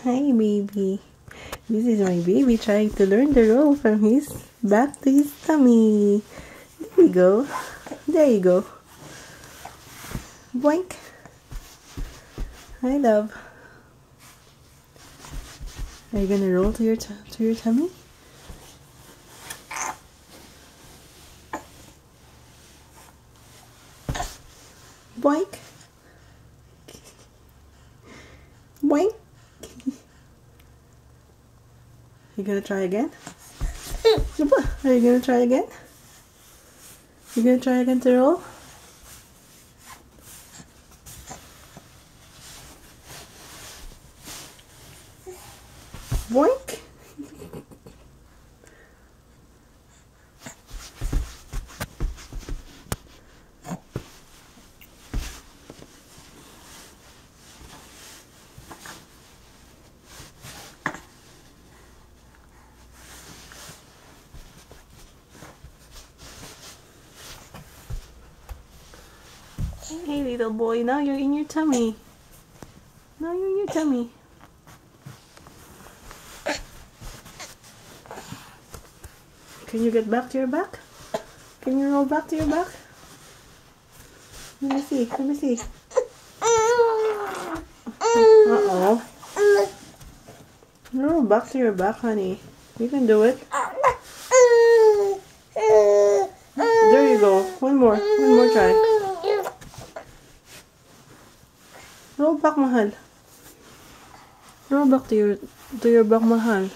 Hi, baby. This is my baby trying to learn the roll from his back to his tummy. There you go. There you go. Boink. Hi, love. Are you gonna roll to your tummy? Boink. Boink. You gonna try again? Are you gonna try again? You gonna try again to roll? Boink. Hey, little boy, now you're in your tummy. Now you're in your tummy. Can you get back to your back? Can you roll back to your back? Let me see, let me see. Uh-oh. Roll back to your back, honey. You can do it. There you go. One more try. Roll back, mahal. Roll back to your back, mahal.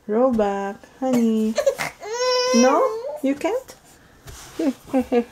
Roll back, honey. No? You can't? Here, here, here.